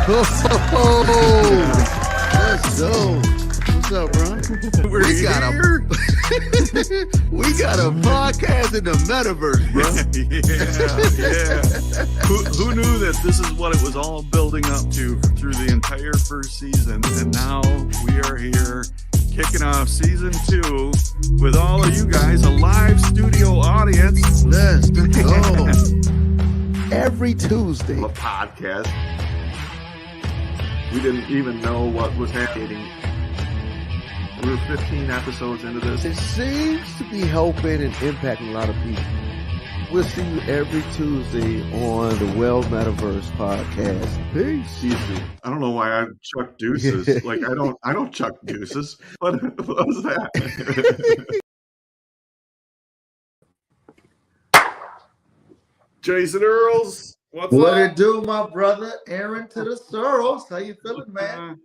Let's go. What's up, bro? We got a podcast in the metaverse, bro. Yeah. Who knew that this is what it was all building up to through the entire first season? And now we are here kicking off season 2 with all of you guys, a live studio audience. Let's go. Every Tuesday. A podcast. We didn't even know what was happening. We were 15 episodes into this. It seems to be helping and impacting a lot of people. We'll see you every Tuesday on the Well Metaverse podcast. Peace. I don't know why I chuck deuces. Like I don't chuck deuces. What was that? Jason Earls, what's up? What it do, my brother? Aaron to the Sorrels. How you feeling, man?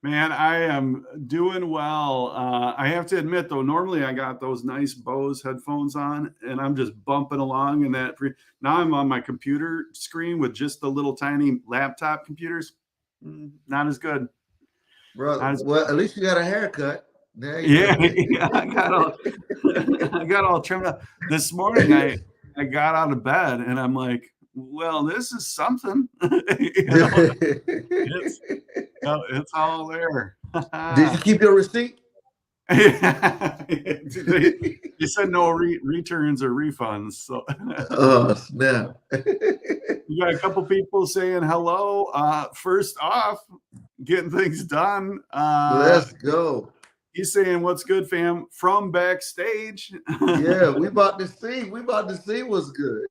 Man, I am doing well. I have to admit, though, normally I got those nice Bose headphones on, and I'm just bumping along in that. Now I'm on my computer screen with just the little tiny laptop computers. Not as good. Brother, well, at least you got a haircut. Yeah, I got all trimmed up. This morning, I got out of bed, and I'm like, well, this is something. It's all there. Did you keep your receipt? You said no returns or refunds. So oh, snap. You got a couple people saying hello. First off, getting things done. Let's go. He's saying, what's good, fam? From backstage. Yeah, we about to see what's good.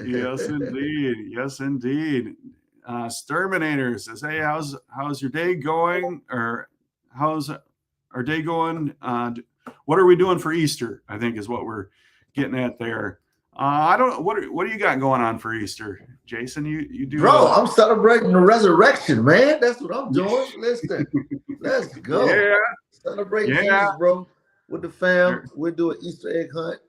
Yes, indeed. Yes, indeed. Sterminator says, hey, how's your day going? Or how's our day going? What are we doing for Easter? I think is what we're getting at there. I don't know. What do you got going on for Easter? Jason, you do? Bro, I'm celebrating the resurrection, man. That's what I'm doing. Listen, let's go. Yeah. Celebrate Jesus, bro. With the fam. We'll do an Easter egg hunt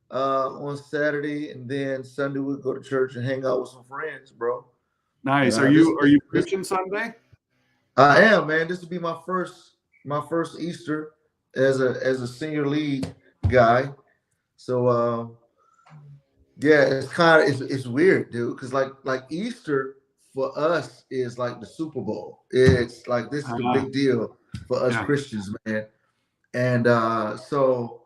on Saturday, and then Sunday we'll go to church and hang out with some friends, bro. Nice. Are you preaching Sunday? I am, man. This will be my first Easter as a senior lead guy. So yeah, it's weird, dude, because like Easter for us is like the Super Bowl. It's like this is a big deal for us Christians, man. And so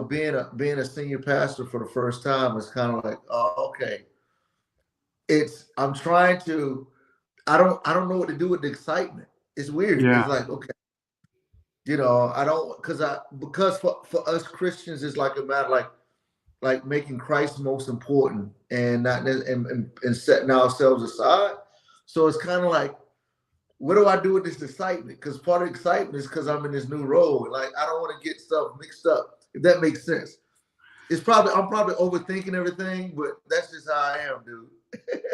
being a senior pastor for the first time is kind of like, oh, okay. I don't know what to do with the excitement. It's weird. Yeah. It's like, okay, because for us Christians, it's like a matter like making Christ most important and not and setting ourselves aside. So it's kind of like, what do I do with this excitement? Because part of the excitement is because I'm in this new role. Like I don't want to get stuff mixed up, if that makes sense. I'm probably overthinking everything, but that's just how I am, dude.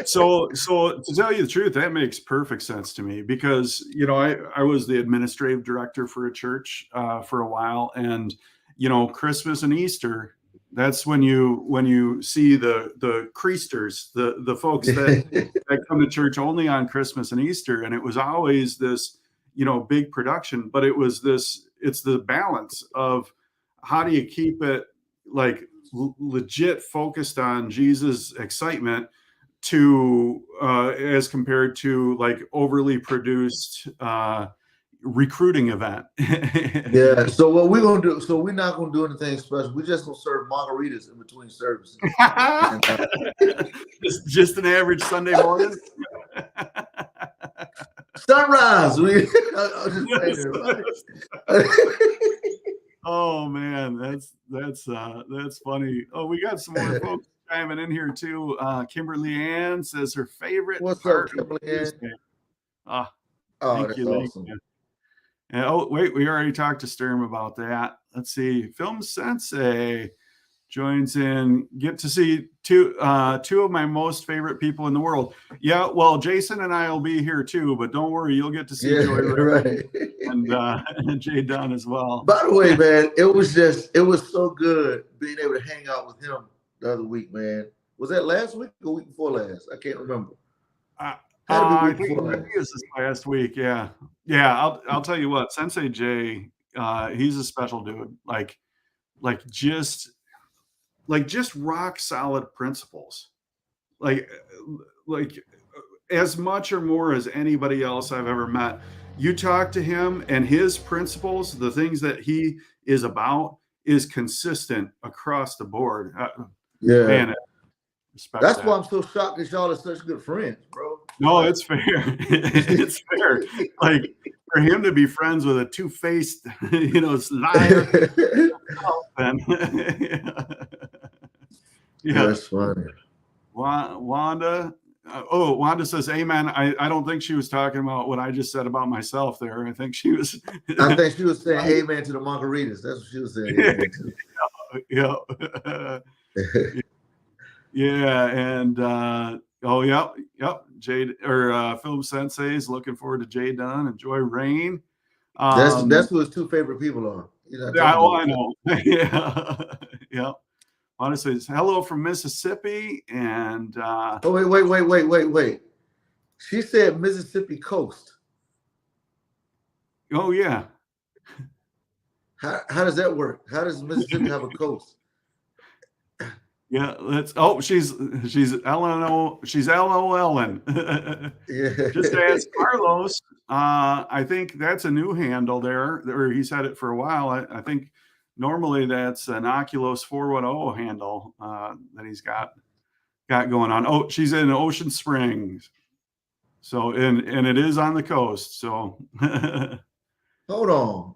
So to tell you the truth, that makes perfect sense to me because, I was the administrative director for a church for a while, and, Christmas and Easter, that's when you see the creasters, the folks that come to church only on Christmas and Easter. And it was always this, big production, but it's the balance of how do you keep it like legit focused on Jesus' excitement to as compared to like overly produced recruiting event. Yeah. So what we're gonna do? So we're not gonna do anything special. We're just gonna serve margaritas in between services. just an average Sunday morning. Sunrise. Oh man, that's funny. Oh, we got some more folks chiming in here too. Kimberly Ann says her favorite. What's up, Kimberly Ann? Thank you. Awesome. And, wait, we already talked to Sturm about that. Let's see. Film Sensei joins in. Get to see two of my most favorite people in the world. Yeah, well, Jason and I will be here too, but don't worry, you'll get to see JoyReign and JDun as well. By the way, man, it was so good being able to hang out with him the other week, man. Was that last week or week before last? I can't remember. I think it is this last week. Yeah. I'll tell you what, Sensei Jay, he's a special dude. Like just rock solid principles. Like as much or more as anybody else I've ever met. You talk to him and his principles, the things that he is about, is consistent across the board. Yeah. Man, that's why I'm so shocked that y'all are such good friends, bro. No, it's fair. It's fair. Like for him to be friends with a two-faced, liar. Yeah, that's funny. Wanda. Wanda says, "Amen." I don't think she was talking about what I just said about myself there. I think she was. I think she was saying "Amen" to the margaritas. That's what she was saying. Yeah. Yeah, and yep. Film Sensei is looking forward to JDun and JoyReign. That's who his two favorite people are. I know. Yeah. Honestly, it's hello from Mississippi, and wait. She said Mississippi coast. Oh yeah. How does that work? How does Mississippi have a coast? Yeah, she's LOL. She's LOLing. Yeah. Just ask Carlos. I think that's a new handle there, or he's had it for a while. I think normally that's an Oculus 410 handle that he's got going on. Oh, she's in Ocean Springs. So and it is on the coast. So hold on.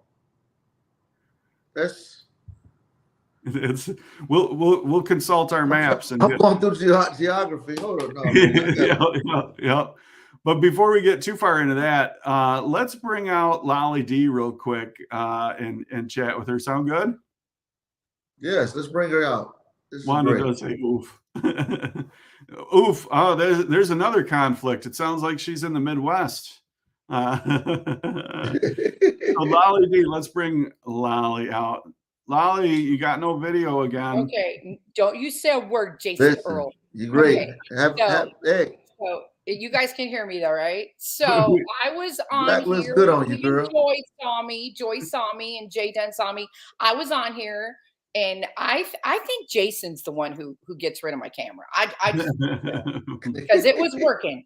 We'll consult our maps. I'm going through geography. Hold on. Yeah. But before we get too far into that, let's bring out Lolly D real quick and chat with her. Sound good? Yes, let's bring her out. Wanda does say oof. Oof. Oh, there's another conflict. It sounds like she's in the Midwest. So Lolly D, let's bring Lolly out. Lolly, you got no video again. Okay, don't you say a word, Jason Earl. You're great. Okay. So you guys can hear me though, right? So I was on here. Good on you, girl. Joy saw me, and JDun saw me. I was on here, and I think Jason's the one who gets rid of my camera. I because it was working.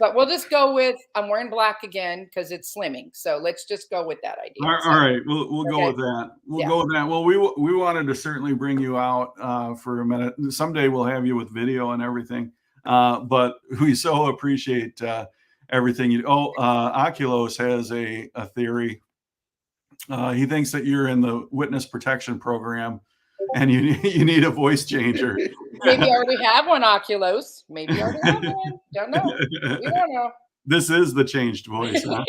But we'll just go with I'm wearing black again because it's slimming. So let's just go with that idea. All right, we'll go with that. We'll go with that. Well, we wanted to certainly bring you out for a minute. Someday we'll have you with video and everything. But we so appreciate everything you. Oculus has a theory. He thinks that you're in the witness protection program, and you need a voice changer. Maybe I already have one, Oculus. Maybe I already have one. Don't know. We don't know. This is the changed voice. Huh?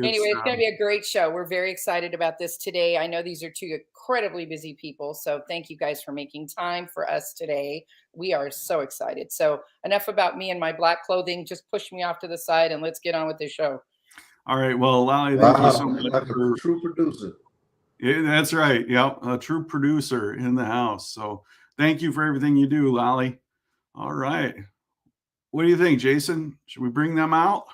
Anyway, it's going to be a great show. We're very excited about this today. I know these are two incredibly busy people, so thank you guys for making time for us today. We are so excited. So enough about me and my black clothing. Just push me off to the side and let's get on with the show. All right. Well, Lolly, thank you so much. Like a true producer. Yeah, that's right. Yep, a true producer in the house. So thank you for everything you do, Lolly. All right. What do you think, Jason? Should we bring them out?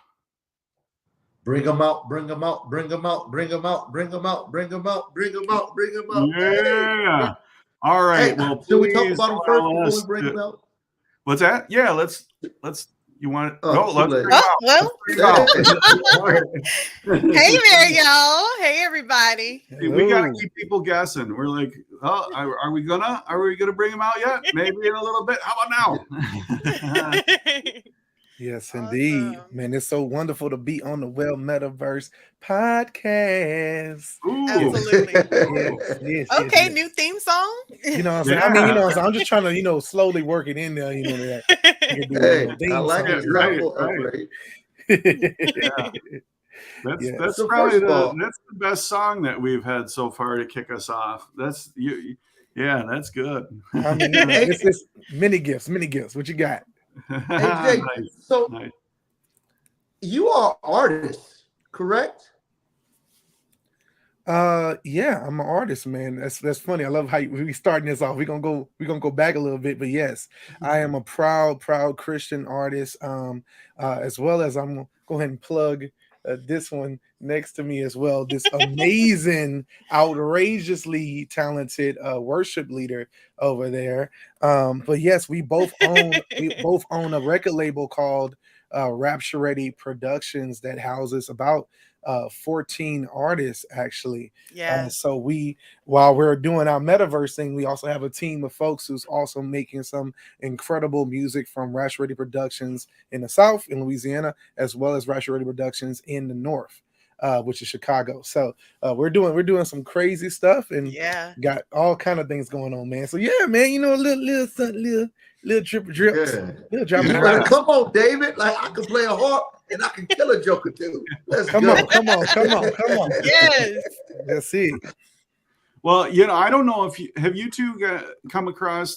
Bring them out, bring them out, bring them out, bring them out, bring them out, bring them out, bring them out, bring them out. Yeah. All right. Well, should we talk about them first before we bring them out? What's that? Yeah, let's you want it? Hey there, y'all. Hey, everybody. We gotta keep people guessing. We're like, are we gonna bring them out yet? Maybe in a little bit. How about now? Yes, indeed. Awesome. Man, it's so wonderful to be on the Well Metaverse podcast. Ooh. Absolutely. Yes, okay, new theme song. You know what I'm saying? I mean, you know, so I'm just trying to, slowly work it in there, that. Hey, I like it. Right. Yeah. That's probably that's the best song that we've had so far to kick us off. That's you. Yeah, that's good. I mean, it's many gifts. What you got? Hey, Jay, so you are artists, correct? Yeah, I'm an artist, man. That's funny. I love how we starting this off. We're gonna go back a little bit, but yes, I am a proud Christian artist. As well as I'm gonna go ahead and plug this one next to me as well. This amazing, outrageously talented worship leader over there. But yes, we both own a record label called Rapture Ready Productions that houses about 14 artists actually. Yeah. So while we're doing our metaverse thing, we also have a team of folks who's also making some incredible music from Rapture Ready Productions in the South in Louisiana, as well as Rapture Ready Productions in the North, which is Chicago. So we're doing some crazy stuff and got all kind of things going on, man. So yeah, man, you know, a little drips, little drop. Like, come on, David. Like, I can play a harp and I can kill a joker too. Come on. Yes. That's it. Well, you know, I don't know if you two come across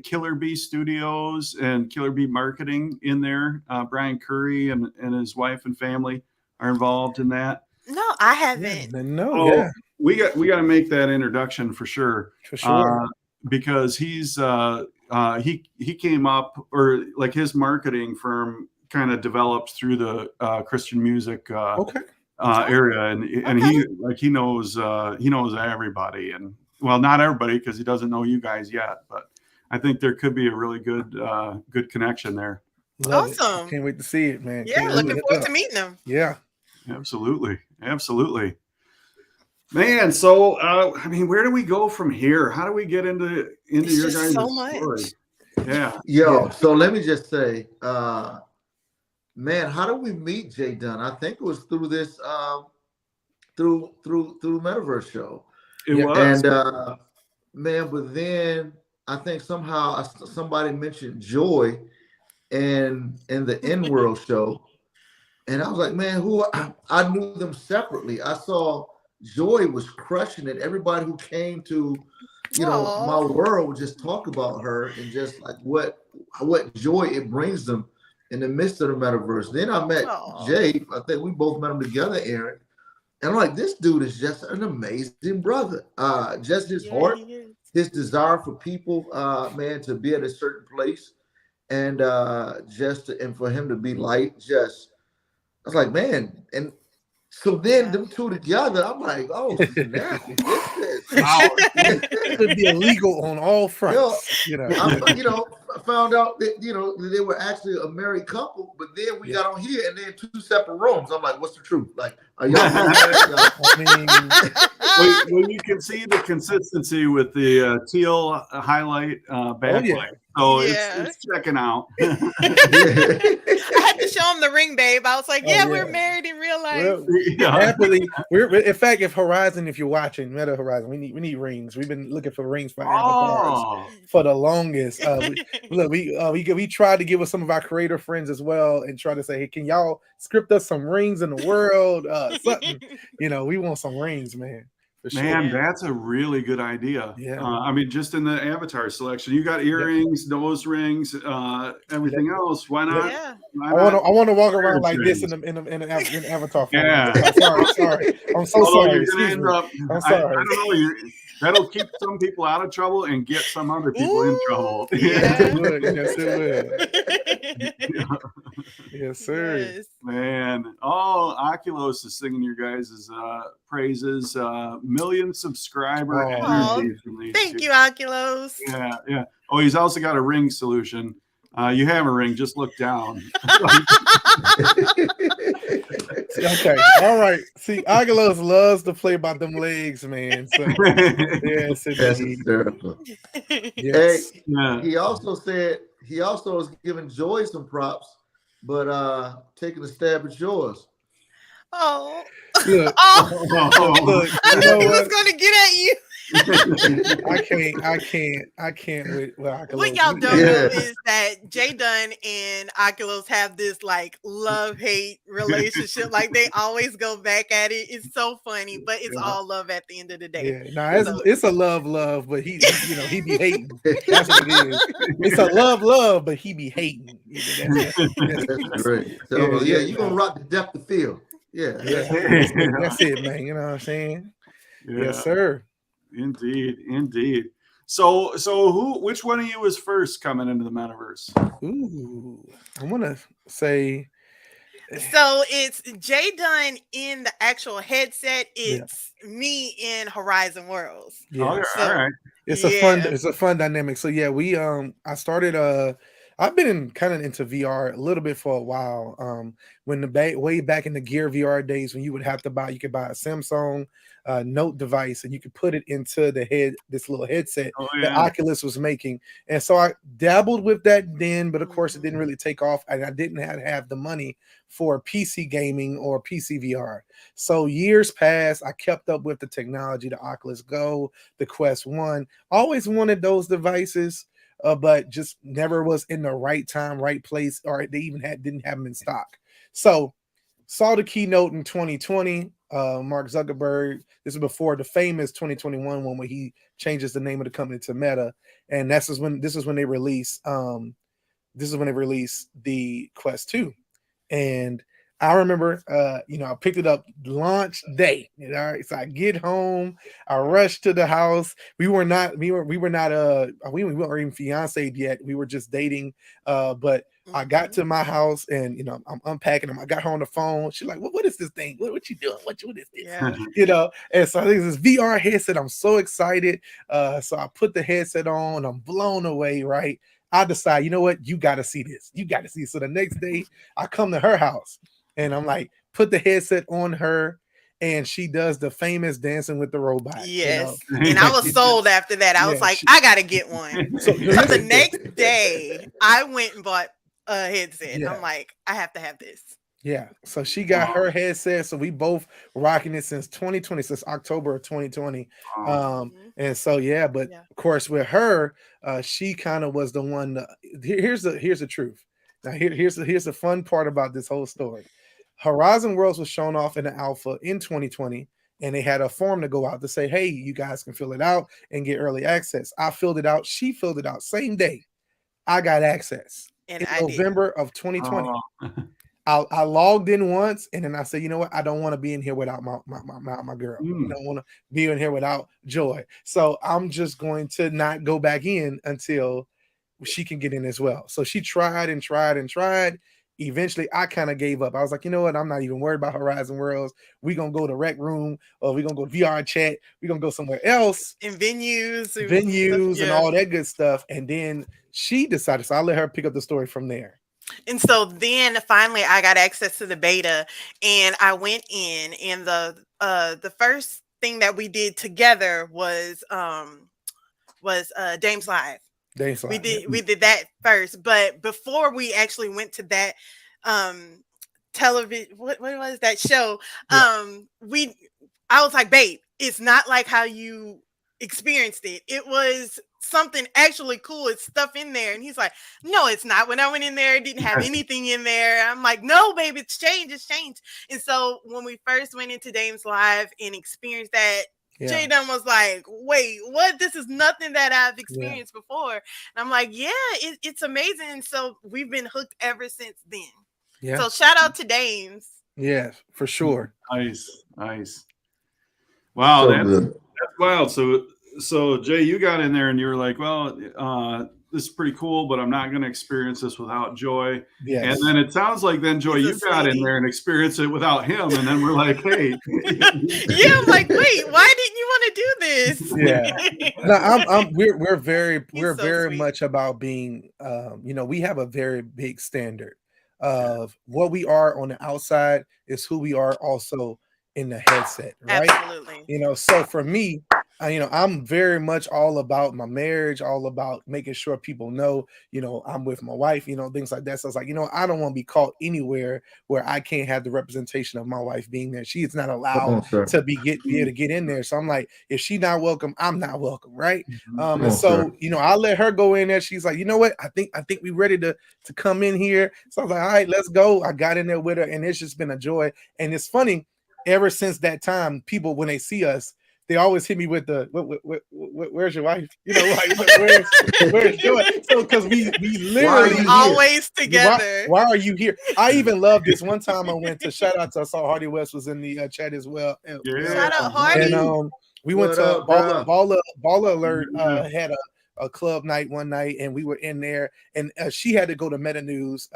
Killer Bee Studios and Killer Bee Marketing in there. Brian Curry and his wife and family are involved in that. No, I haven't. We got to make that introduction for sure. For sure. Because he's he came up, or like his marketing firm kind of developed through the Christian music area, and he knows everybody, and well, not everybody because he doesn't know you guys yet, but I think there could be a really good connection there. Awesome. Can't wait to see it, man. Yeah, looking forward to meeting them. Yeah, absolutely. Man, so I mean, where do we go from here? How do we get into your guys' story? Yeah. So let me just say, man, how do we meet JDun? I think it was through this through Metaverse show. It was. And man, but then I think somehow somebody mentioned Joy in the N-World show. And I was like, man, I knew them separately. I saw Joy was crushing it. Everybody who came to, my world would just talk about her and just like what joy it brings them in the midst of the metaverse. Then I met Jay. I think we both met him together, Aaron. And I'm like, this dude is just an amazing brother. Just his heart, his desire for people, man, to be at a certain place, and and for him to be light. I was like, man, and so then them two together, I'm like, oh, snap. It would be illegal on all fronts. I found out that they were actually a married couple, but then we got on here and they're in two separate rooms. I'm like, what's the truth? Like, are y'all well, you can see the consistency with the teal highlight backlight. So it's checking out. I had to show him the ring, babe. I was like, we're married in real life. Happily, in fact, if you're watching Meta Horizon, we need rings. We've been looking for rings for avatars for the longest. We tried to give us some of our creator friends as well and try to say, hey, can y'all script us some rings in the world? Something, we want some rings, man. Man, that's a really good idea. Yeah. I mean, just in the avatar selection, you got earrings, nose rings, everything else. Why not? Yeah. I want to walk around like this in avatar form. Yeah. Sorry. I'm so sorry. I'm sorry. I don't know. That'll keep some people out of trouble and get some other people in trouble. Yes, it will. Yes, sir. Yes. Man, Oculus is singing your guys' praises. Million subscriber energy from these Thank two. you, Oculus. Yeah. Oh, he's also got a ring solution. You have a ring, just look down. Okay, all right. See, Oculus loves to play by them legs, man. So, yes, that's hysterical. Yes. Hey, he also is giving Joy some props, but taking a stab at yours. Oh. Look, I knew he was going to get at you. I can't with Oculus. What y'all don't know is that JDun and Oculus have this like love-hate relationship. Like they always go back at it. It's so funny, but it's all love at the end of the day. Yeah, it's a love, but he be hating. That's what it is. It's a love, but he be hating. That's great. So you're gonna rock the depth of field. Yeah. That's it, man. You know what I'm saying? Yes, sir. Indeed. So which one of you was first coming into the metaverse? Ooh, I want to say. So it's JDun in the actual headset. It's me in Horizon Worlds. Yeah. Okay, So, all right. It's a fun dynamic. So yeah, I started I've been kind of into VR a little bit for a while. When way back in the Gear VR days, when you could buy a Samsung Note device and you could put it into this little headset that Oculus was making. And so I dabbled with that then, but of course it didn't really take off, and I didn't have the money for PC gaming or PC VR. So years passed, I kept up with the technology, the Oculus Go, the Quest 1. Always wanted those devices, but just never was in the right time, right place, or they even didn't have them in stock. So saw the keynote in 2020. Mark Zuckerberg. This is before the famous 2021 one where he changes the name of the company to Meta, and this is when they release the Quest 2. And I remember, I picked it up launch day. So I get home, I rushed to the house. We weren't even fiancéed yet. We were just dating. But I got to my house and I'm unpacking them. I got her on the phone. She's like, "What is this thing? What you doing? What is this?" Yeah. And so I think this VR headset. I'm so excited. So I put the headset on. I'm blown away. Right. I decide, you know what? You got to see this. You got to see it. So the next day, I come to her house and I'm like, put the headset on her, and she does the famous dancing with the robot. Yes. And I was sold after that. I was like, I got to get one. So the next day, I went and bought a headset. Yeah. I'm like, I have to have this. Yeah. So she got her headset. So we both rocking it since 2020, since October of 2020. And so, but of course with her, she kind of was the one. Here's the truth. Now here's the fun part about this whole story. Horizon Worlds was shown off in the alpha in 2020, and they had a form to go out to say, hey, you guys can fill it out and get early access. I filled it out. She filled it out. Same day, I got access in November of 2020. I logged in once, and then I said, you know what? I don't want to be in here without my girl. I don't want to be in here without Joy. So I'm just going to not go back in until she can get in as well. So she tried and tried and tried. Eventually, I kind of gave up. I was like, you know what? I'm not even worried about Horizon Worlds. We're going to go to Rec Room, or we're going to go VR Chat. We're going to go somewhere else. In venues and all that good stuff. And then she decided, so I'll let her pick up the story from there. And so then finally I got access to the beta, and I went in, and the first thing that we did together was Dames Live. We did that first, but before we actually went to that television, what was that show? I was like, babe, it's not like how you experienced it. It was something actually cool. It's stuff in there. And he's like, no, it's not. When I went in there, it didn't have anything in there. I'm like, no, babe, it's changed. And so when we first went into Dames Live and experienced that, JDun was like, wait, what? This is nothing that I've experienced before. And I'm like, it's amazing. And so we've been hooked ever since then. Yeah. So shout out to Dames. Yeah, for sure. Nice. Wow, that's wild. So Jay, you got in there and you were like, well, this is pretty cool, but I'm not going to experience this without Joy. Yes. And then it sounds like then, Joy, you got in there and experienced it without him. And then we're like, hey. I'm like, wait, why didn't you want to do this? Yeah. No, we're very much about being, we have a very big standard of what we are on the outside is who we are also in the headset, right? Absolutely. So for me, I'm very much all about my marriage, all about making sure people know, I'm with my wife, things like that. So it's like, I don't want to be caught anywhere where I can't have the representation of my wife being there. She is not allowed to be able to get in there. So I'm like, if she's not welcome, I'm not welcome, right? And so, I let her go in there. She's like, you know what? I think we're ready to come in here. So I was like, all right, let's go. I got in there with her, and it's just been a joy. And it's funny, ever since that time, people, when they see us, they always hit me with the where's your wife? Where's Joy? So because we literally always together. Why are you here? I even love this. One time I went to shout out to, I saw Hardy West was in the chat as well. Shout out Hardy. And We went What to up, bro? Baller Alert Yeah. had a club night one night, and we were in there, and she had to go to Meta News,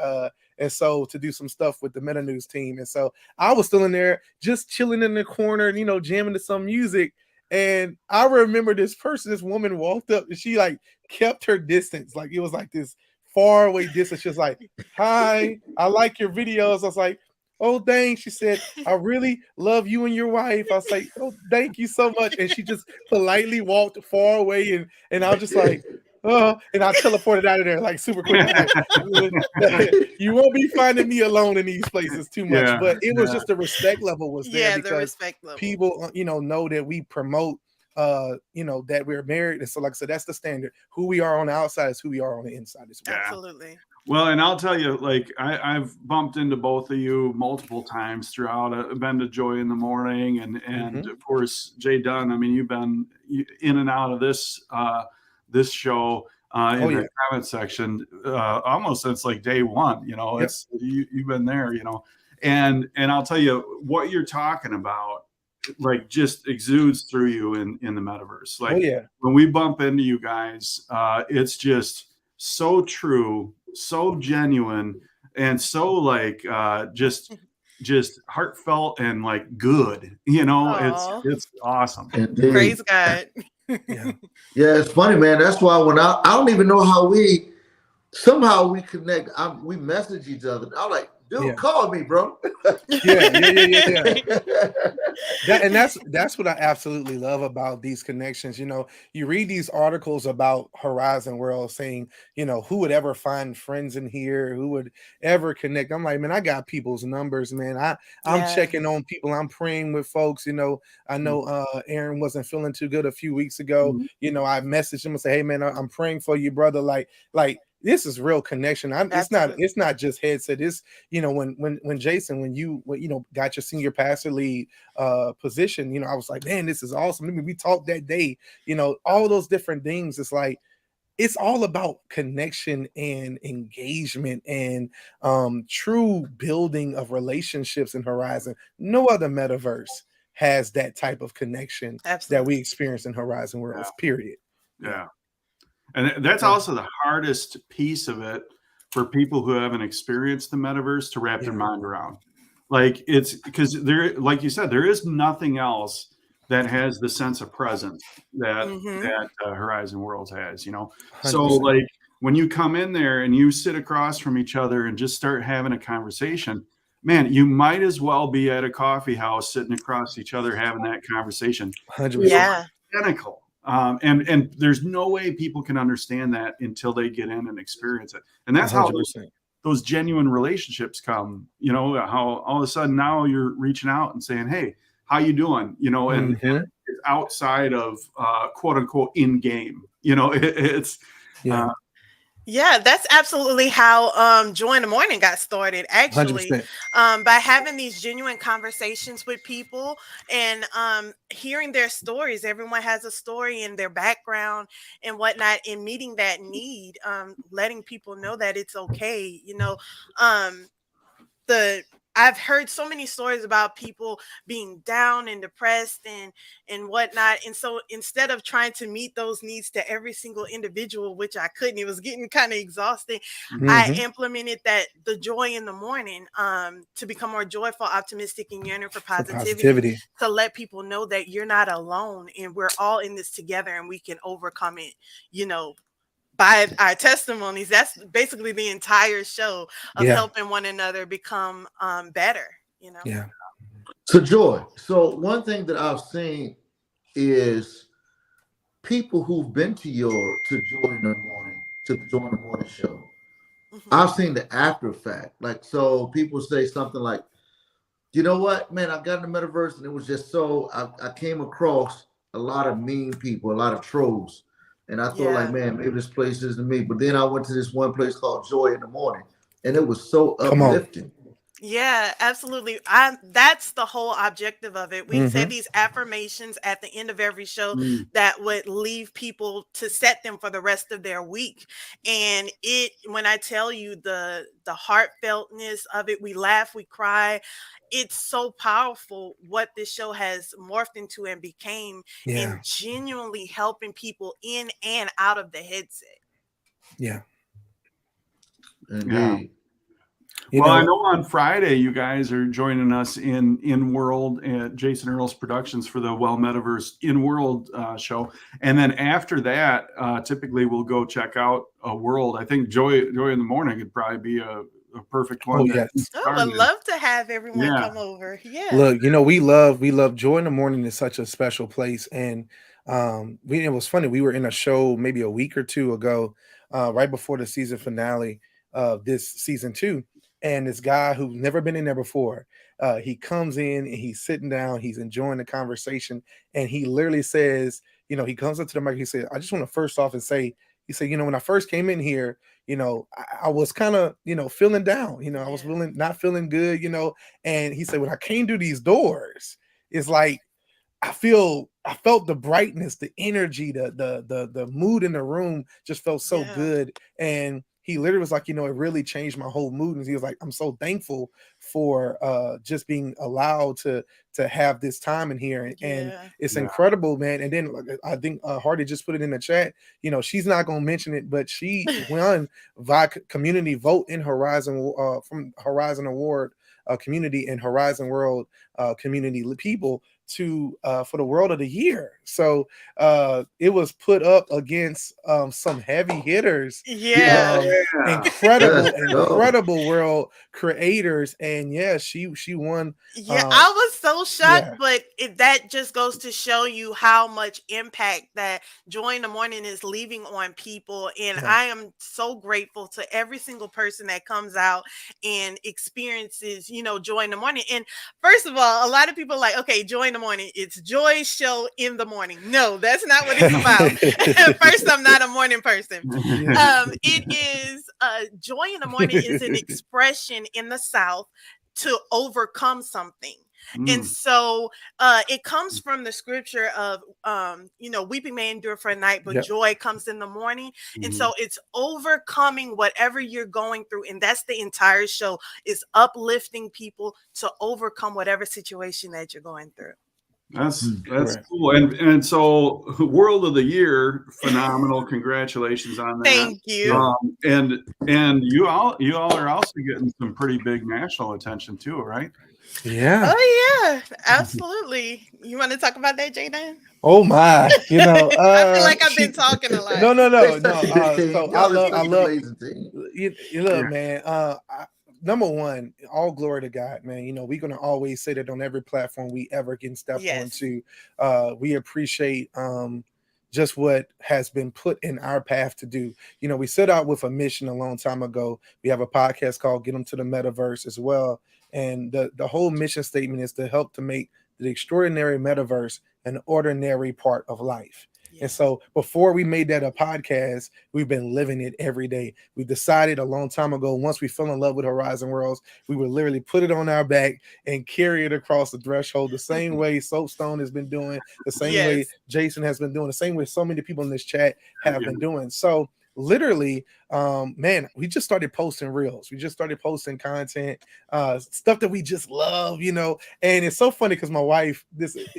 and so to do some stuff with the Meta News team, and so I was still in there just chilling in the corner, you know, jamming to some music. And I remember this woman walked up, and she like kept her distance, like it was like this far away distance. She was like, "Hi, I like your videos." I was like, "Oh, dang." She said, "I really love you and your wife." I was like, "Oh, thank you so much." And she just politely walked far away, and I was just like, "Oh," and I teleported out of there like super quick. I was like, "You won't be finding me alone in these places too much." Yeah, But it was just the respect level was there Yeah, the because respect level. people, you know that we promote, you know, that we're married. And so, like I said, that's the standard. Who we are on the outside is who we are on the inside as well. Absolutely. Well, and I'll tell you, like I've bumped into both of you multiple times throughout. I've been to Joy in the Morning, and of course JDun. I mean, you've been in and out of this this show in the comment section almost since like day one. You know, it's you've been there. You know, and I'll tell you what you're talking about. Like just exudes through you in the metaverse. Like when we bump into you guys, it's just so true, so genuine, and so like just heartfelt and like good. You know, it's awesome. Indeed. Praise God. Yeah, it's funny, man. That's why when I don't even know how somehow we connect. We message each other. I'm like, dude, call me, bro. That's what I absolutely love about these connections. You know, you read these articles about Horizon World saying, you know, who would ever find friends in here, who would ever connect. I'm like, man, I got people's numbers, man. I'm checking on people. I'm praying with folks. You know, I know Aaron wasn't feeling too good a few weeks ago. You know, I messaged him and say, hey man, I'm praying for you, brother. Like this is real connection. It's not just headset. It's, you know, when Jason, when you know, got your senior pastor lead position, you know, I was like, man, this is awesome. I mean, we talked that day, you know, all those different things. It's like, it's all about connection and engagement and true building of relationships in Horizon. No other metaverse has that type of connection that we experience in Horizon Worlds, period. Yeah. And that's also the hardest piece of it for people who haven't experienced the metaverse to wrap their mind around. Like it's because there, like you said, there is nothing else that has the sense of presence that Horizon Worlds has, you know. 100%. So like when you come in there and you sit across from each other and just start having a conversation, man, you might as well be at a coffee house sitting across each other having that conversation. 100%. Yeah. Identical. And there's no way people can understand that until they get in and experience it. And that's 100%. How those genuine relationships come, you know, how all of a sudden now you're reaching out and saying, hey, how you doing? You know, and it's outside of quote unquote in game, you know, it's yeah, that's absolutely how Joy in the Morning got started, actually, by having these genuine conversations with people and hearing their stories. Everyone has a story in their background and whatnot, and meeting that need, letting people know that it's okay. You know, I've heard so many stories about people being down and depressed and whatnot. And so instead of trying to meet those needs to every single individual, which I couldn't, it was getting kind of exhausting. I implemented the joy in the morning to become more joyful, optimistic, and yearning for positivity, to let people know that you're not alone and we're all in this together and we can overcome it, you know, by our testimonies. That's basically the entire show of helping one another become better, you know. Yeah. So Joy, so one thing that I've seen is people who've been to Joy in the Morning, to the Joy in the Morning show. I've seen the after effect. Like, so people say something like, you know what, man, I got in the metaverse and it was just so I came across a lot of mean people, a lot of trolls. And I thought, like, man, maybe this place isn't me. But then I went to this one place called Joy in the Morning, and it was so uplifting. Yeah, absolutely. That's the whole objective of it. We say these affirmations at the end of every show Mm. that would leave people to set them for the rest of their week. And it when I tell you the heartfeltness of it, we laugh, we cry. It's so powerful what this show has morphed into and became Yeah. in genuinely helping people in and out of the headset. Yeah. Indeed. You Well, I know, know on Friday you guys are joining us in World at Jason Earls Productions for the Well Metaverse in World show, and then after that, typically we'll go check out a World. I think Joy in the morning would probably be a perfect one. oh That yes. Oh, I would started. love to have everyone Yeah. come over. Yeah. Look, you know, we love Joy in the Morning is such a special place. And it was funny. We were in a show maybe a week or two ago, right before the season finale of this season 2. And this guy who's never been in there before, he comes in and he's sitting down, he's enjoying the conversation, and he literally says, you know, he comes up to the mic, he said, I just want to first off and say, he said, you know, when I first came in here, you know, I was kind of, you know, feeling down, you know, I was not feeling good, you know. And he said, when I came through these doors, it's like I felt the brightness, the energy, the mood in the room just felt so good. And he literally was like, you know, it really changed my whole mood. And he was like, I'm so thankful for just being allowed to have this time in here. And it's incredible, man. And then I think Hardy just put it in the chat. You know, she's not gonna mention it, but she won via community vote in Horizon from Horizon Award community and Horizon World community people to for the World of the Year. So it was put up against some heavy hitters, incredible world creators, and she won. I was so shocked, but that just goes to show you how much impact that Joy in the Morning is leaving on people. And I am so grateful to every single person that comes out and experiences, you know, Joy in the Morning. And first of all, a lot of people are like, okay, Joy in the Morning, it's Joy's show in the morning. No, that's not what it's about. First, I'm not a morning person. It is Joy in the Morning is an expression in the South to overcome something. And so it comes from the scripture of you know, weeping may endure for a night, but joy comes in the morning. And so it's overcoming whatever you're going through, and that's the entire show, is uplifting people to overcome whatever situation that you're going through. That's cool. And so World of the Year, phenomenal. Congratulations on that. Thank you. And you all are also getting some pretty big national attention too, right? Yeah. Oh yeah, absolutely. You want to talk about that, JDun? Oh my, you know, I feel like I've been talking a lot. No. So I love you look, man. Number one, all glory to God, man. You know, we're gonna always say that on every platform we ever get stepped onto. We appreciate just what has been put in our path to do. You know, we set out with a mission a long time ago. We have a podcast called Get Them to the Metaverse as well. And the whole mission statement is to help to make the extraordinary metaverse an ordinary part of life. And so before we made that a podcast, we've been living it every day. We decided a long time ago, once we fell in love with Horizon Worlds, we would literally put it on our back and carry it across the threshold the same way Soapstone has been doing, the same way Jason has been doing, the same way so many people in this chat have been doing. So literally, man, we just started posting reels. We just started posting content, stuff that we just love, you know. And it's so funny because my wife,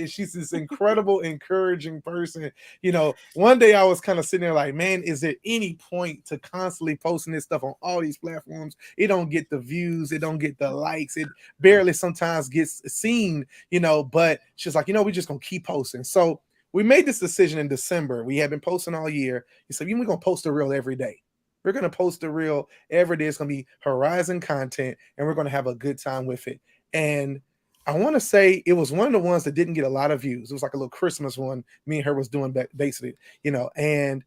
she's this incredible, encouraging person. You know, one day I was kind of sitting there like, man, is there any point to constantly posting this stuff on all these platforms? It don't get the views, it don't get the likes, it barely sometimes gets seen, you know. But she's like, you know, we just gonna keep posting. So we made this decision in December. We have been posting all year. He said, we're going to post a reel every day. We're going to post a reel every day. It's going to be Horizon content, and we're going to have a good time with it. And I want to say it was one of the ones that didn't get a lot of views. It was like a little Christmas one. Me and her was doing basically, you know, and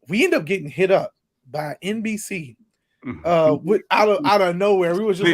we ended up getting hit up by NBC. Out of nowhere, we was just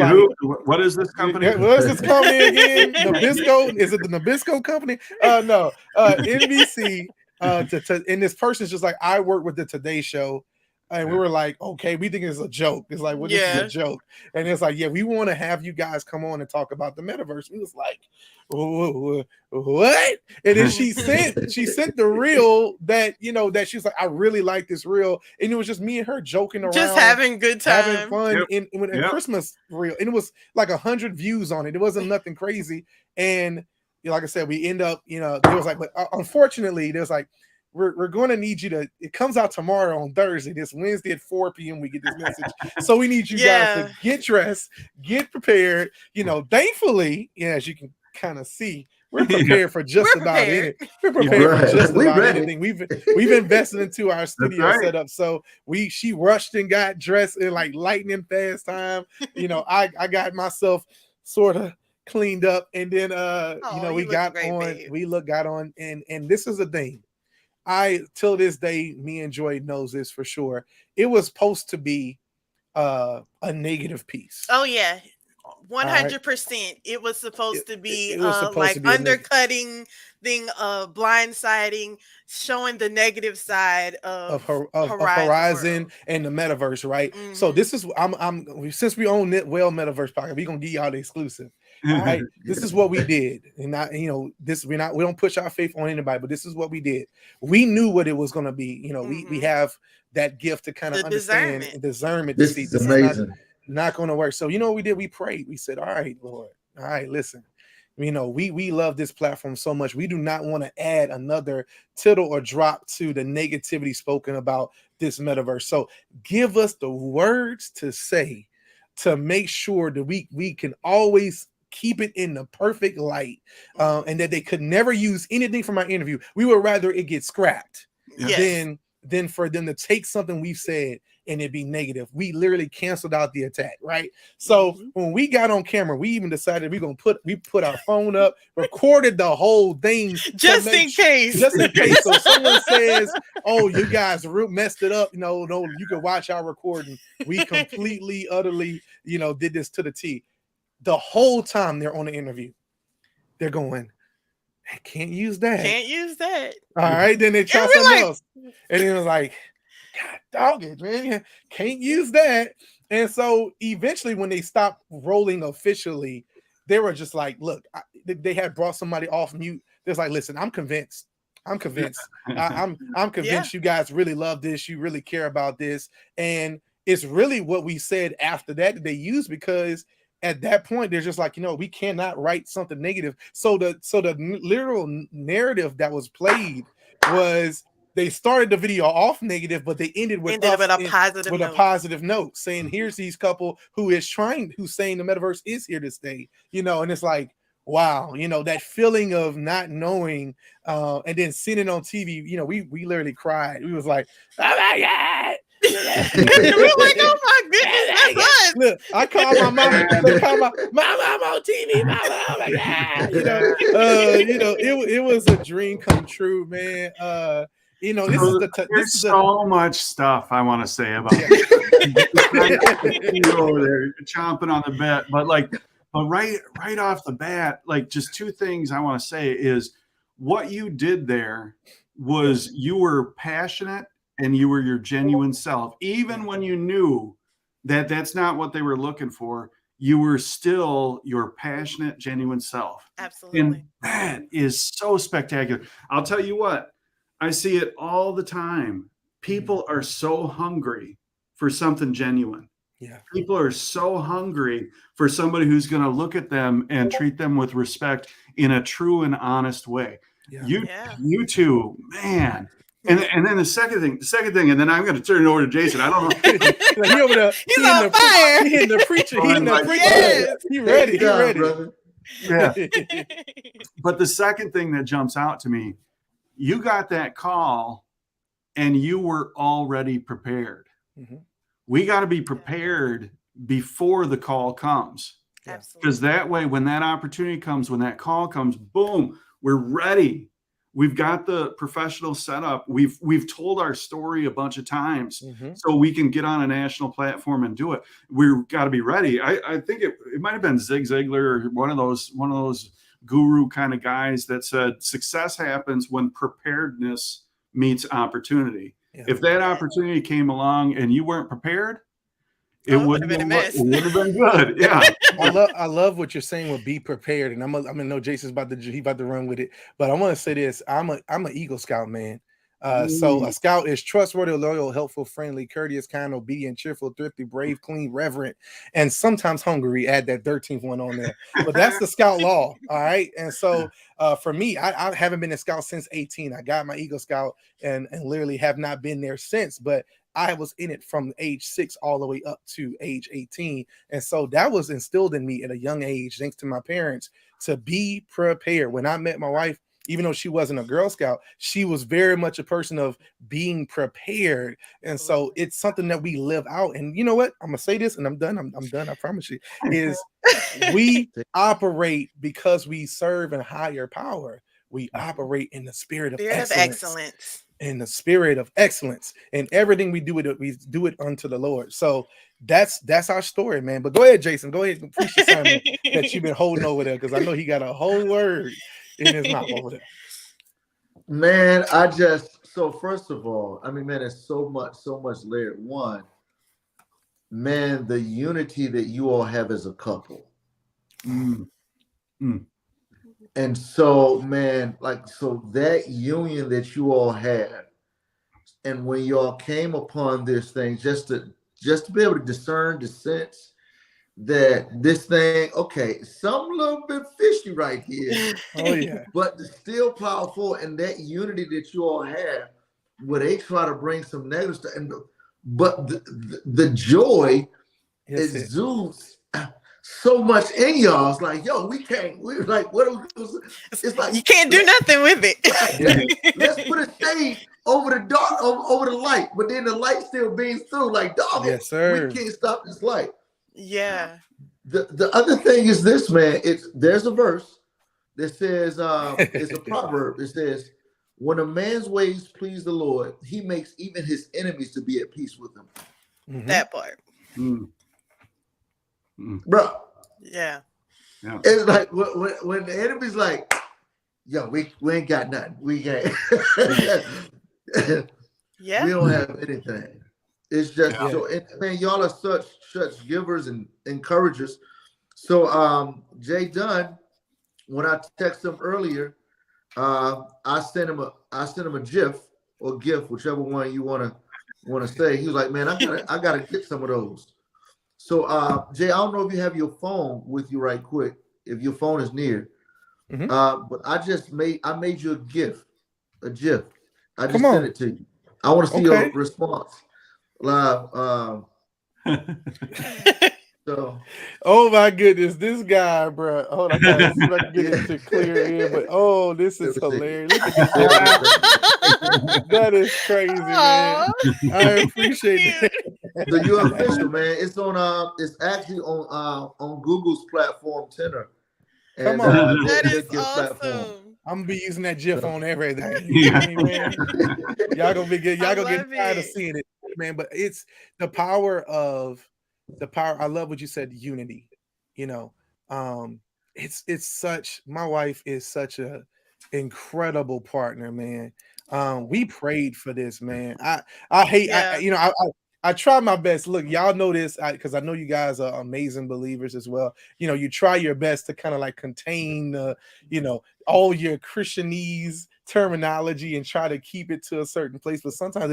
what is this company? What is this company again? Nabisco? Is it the Nabisco company? No, NBC. And this person's just like, I work with the Today Show. And we were like, okay, we think it's a joke. It's like, well, this is a joke. And it's like, yeah, we want to have you guys come on and talk about the metaverse. We was like, what? And then she sent the reel that, that she's like, I really like this reel. And it was just me and her joking around. Just having good time. Having fun in Christmas reel. And it was like 100 views on it. It wasn't nothing crazy. And like I said, we end up, there was like, but unfortunately, there's like, we're going to need you to, it comes out tomorrow on Thursday. This Wednesday at 4 p.m. we get this message. So we need you guys to get dressed, get prepared. Thankfully, as you can kind of see, we're prepared for just about anything. We're prepared for just about anything. We've invested into our studio setup. So she rushed and got dressed in like lightning fast time. I got myself sort of cleaned up, and then we got on, and this is the thing. Till this day, me and Joy knows this for sure. It was supposed to be a negative piece. Oh yeah, 100%. It was supposed to be like undercutting thing, blindsiding, showing the negative side of Horizon and the metaverse, right? Mm-hmm. So this is I'm since we own it, Metaverse Pocket, we're gonna give y'all the exclusive. All right, this is what we did, and we don't push our faith on anybody, but this is what we did. We knew what it was going to be. We have that gift to kind of understand and discernment. This is amazing. Not going to work. So what we did? We prayed. We said, "All right, Lord. All right, listen. We love this platform so much. We do not want to add another tittle or drop to the negativity spoken about this metaverse. So give us the words to say to make sure that we can always keep it in the perfect light, and that they could never use anything from our interview. We would rather it get scrapped than for them to take something we've said and it be negative. We literally canceled out the attack, right? So when we got on camera, we even decided we put our phone up, recorded the whole thing just in case. So someone says, "Oh, you guys messed it up." No, you can watch our recording. We completely, utterly, did this to the T. The whole time they're on the interview, they're going, "I can't use that. Can't use that." All right, then they try something else, and it was like, "God dog it, man, can't use that." And so eventually, when they stopped rolling officially, they were just like, "Look," they had brought somebody off mute. They're like, "Listen, I'm convinced. I'm convinced you guys really love this. You really care about this, and it's really what we said after that they used, because." At that point, they're just like, we cannot write something negative. So the literal narrative that was played was they started the video off negative, but they ended with a positive note, saying, "Here's these couple who's saying the metaverse is here to stay." And it's like, wow, that feeling of not knowing, and then seeing it on TV. We literally cried. We was like, "Oh my God." We're like, "Oh my goodness, that's us." Look, I call my mom. My mom on TV. Mama, oh my God. It was a dream come true, man. This is so much stuff I want to say about it. Over there chomping on the bit, but right off the bat, just two things I want to say is what you did there was you were passionate. And you were your genuine self. Even when you knew that that's not what they were looking for, you were still your passionate, genuine self. Absolutely. And that is so spectacular. I'll tell you what, I see it all the time. People are so hungry for something genuine. Yeah. People are so hungry for somebody who's going to look at them and treat them with respect in a true and honest way. Yeah. You two, man. And then the second thing, and then I'm going to turn it over to Jason. I don't know. He's on fire. He's the preacher. He ready. Brother. Yeah. But the second thing that jumps out to me, you got that call and you were already prepared. Mm-hmm. We got to be prepared before the call comes. Because that way, when that opportunity comes, when that call comes, boom, we're ready. We've got the professional setup. We've told our story a bunch of times, so we can get on a national platform and do it. We've got to be ready. I think it might have been Zig Ziglar or one of those guru kind of guys that said success happens when preparedness meets opportunity. Yeah. If that opportunity came along and you weren't prepared, it would've wouldn't been a have mess. it would have been good. Yeah. I love what you're saying with be prepared, and I'm gonna know Jason's about to run with it, but I want to say this: I'm an Eagle Scout, man. So a scout is trustworthy, loyal, helpful, friendly, courteous, kind, obedient, cheerful, thrifty, brave, clean, reverent, and sometimes hungry. Add that 13th one on there, but that's the scout law. All right, and so for me, I haven't been a scout since 18. I got my Eagle Scout and literally have not been there since, but I was in it from age 6 all the way up to age 18. And so that was instilled in me at a young age, thanks to my parents, to be prepared. When I met my wife, even though she wasn't a Girl Scout, she was very much a person of being prepared. And so it's something that we live out. And you know what? I'm going to say this and I'm done. I'm done. I promise you. Is we operate because we serve a higher power. We operate in the spirit of excellence. In the spirit of excellence, and everything we do it unto the Lord. So that's our story, man. But go ahead, Jason. Go ahead and preach the sermon that you've been holding over there, because I know he got a whole word in his mouth over there. Man, so first of all, I mean, man, it's so much layered. One, man, the unity that you all have as a couple. And so, man, so that union that you all had, and when y'all came upon this thing, just to be able to discern the sense that this thing, okay, some little bit fishy right here. Oh yeah. But still powerful, and that unity that you all have, where they try to bring some negative stuff, but the joy exudes so much in y'all. It's like, yo, we're like, what are we? It's like you can't do nothing with it. Let's put a shade over the dark, over the light, but then the light still beams through. Like, dog, yes, sir. We can't stop this light. Yeah. The other thing is this, man. There's a verse that says, it's a proverb. It says, when a man's ways please the Lord, he makes even his enemies to be at peace with him. Mm-hmm. That part. Bro. Yeah. It's like when the enemy's like, yo, we ain't got nothing. We can't. Yeah. We don't have anything. It's just so, man, y'all are such givers and encouragers. So JDun, when I texted him earlier, I sent him a GIF or GIF, whichever one you wanna say. He was like, man, I gotta get some of those. So Jay, I don't know if you have your phone with you right quick, if your phone is near. But I made you a GIF. I just sent it to you. I want to see your response live. So, oh my goodness, this guy, bro. Hold on, I gotta see if I can get it to clear in. But this is hilarious. Look at this. That is crazy, man. I appreciate it. So you're official, man. It's on. It's actually on Google's platform, Tenor. Come on, that is awesome. Platform. I'm gonna be using that GIF on everything. You know what I mean, man? Y'all gonna get tired of seeing it, man. But it's the power. I love what you said. Unity. You know, it's such. My wife is such a incredible partner, man. We prayed for this, man. I hate. Yeah. I try my best. Look, y'all know this because I know you guys are amazing believers as well. You know, you try your best to kind of like contain, all your Christianese terminology and try to keep it to a certain place. But sometimes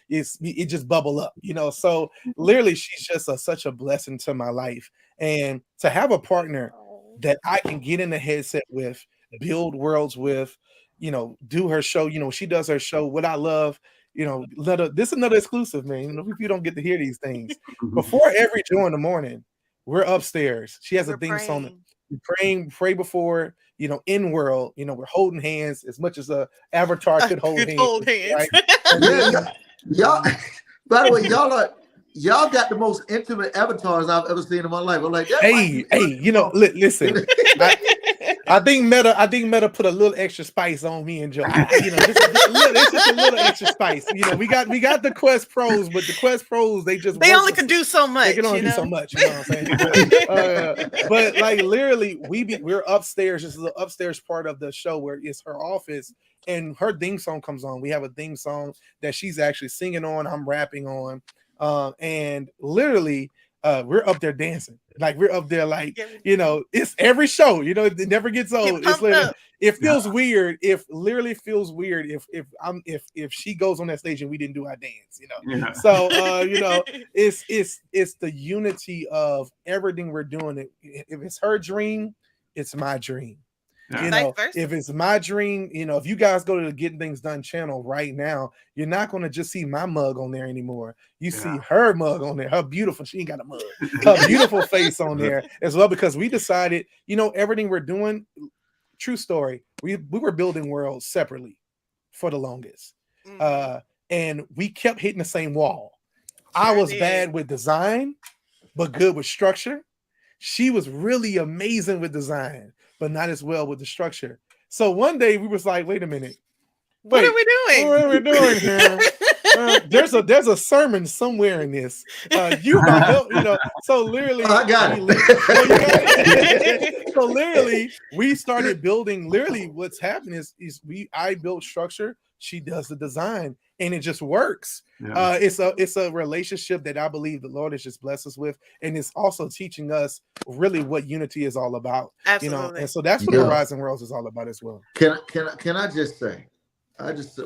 it just bubble up, So literally, she's just such a blessing to my life, and to have a partner that I can get in the headset with, build worlds with, do her show. She does her show. What I love. This is another exclusive, man. If you don't get to hear these things before every joy in the morning, we're upstairs. She has a thing on. Pray before, in world, we're holding hands as much as a avatar could hold hands. Right? Y'all, by the way, y'all got the most intimate avatars I've ever seen in my life. I'm like, listen. I think Meta put a little extra spice on me and Joe. It's just a little extra spice. We got the Quest Pros, but the Quest Pros they only can do so much. They can only do so much. You know what I'm saying? But like literally, we're upstairs. This is the upstairs part of the show where it's her office, and her theme song comes on. We have a theme song that she's actually singing on, I'm rapping on, and literally we're up there dancing. Like we're up there, like, you know, it's every show, you know, it never gets old. It's literally, it feels weird. If literally feels weird if she goes on that stage and we didn't do our dance, you know. Yeah. So you know, it's the unity of everything we're doing. If it's her dream, it's my dream. You know, if it's my dream, you know, if you guys go to the Getting Things Done channel right now, you're not going to just see my mug on there anymore. You see her mug on there, her beautiful, she ain't got a mug, her beautiful face on there as well, because we decided, you know, everything we're doing, true story, we were building worlds separately for the longest. And we kept hitting the same wall. I was bad with design, but good with structure. She was really amazing with design, but not as well with the structure. So one day we was like, wait a minute. What are we doing? What are we doing here? There's a sermon somewhere in this. You might help, you know. So literally, I got it. So literally, we started building. Literally, what's happening is I build structure. She does the design, and it just works. Yeah. It's a relationship that I believe the Lord has just blessed us with, and it's also teaching us really what unity is all about. Absolutely. You know, and so that's what Horizon Worlds is all about as well. Can I just say,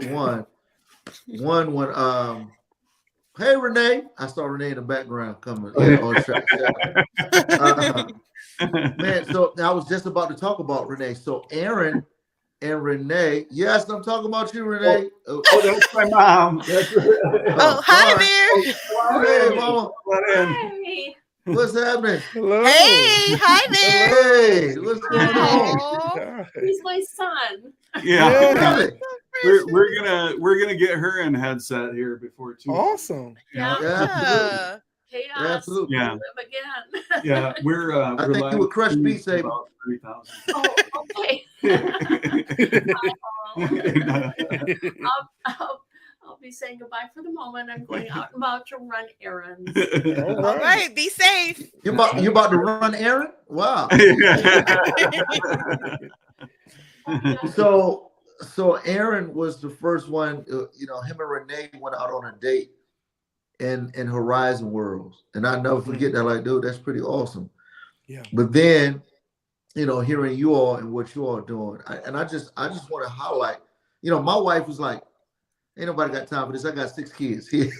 one when hey Renee, I saw Renee in the background coming on track. Man, so I was just about to talk about Renee. So Aaron and Renee, yes, I'm talking about you, Renee. Oh, that's my mom. Oh, hi there. Hey, mama. Hey. What's happening? Hello. Hey, hi there. Hey, what's going on? He's my son. Yeah. We're gonna get her in headset here before too. Awesome. Yeah. Chaos. Absolutely. Yeah. Live again. Yeah, we're I think you would crush beats, baby. about 3,000. Oh, okay. I'll be saying goodbye for the moment. I'm going out and about to run errands. All right, be safe. You about to run Aaron? Wow. So Aaron was the first one. You know, him and Renee went out on a date in Horizon Worlds, and I never forget that. Like, dude, that's pretty awesome. Yeah. But then, you know, hearing you all and what you all are doing, I just want to highlight. You know, my wife was like, "Ain't nobody got time for this. I got 6 kids." My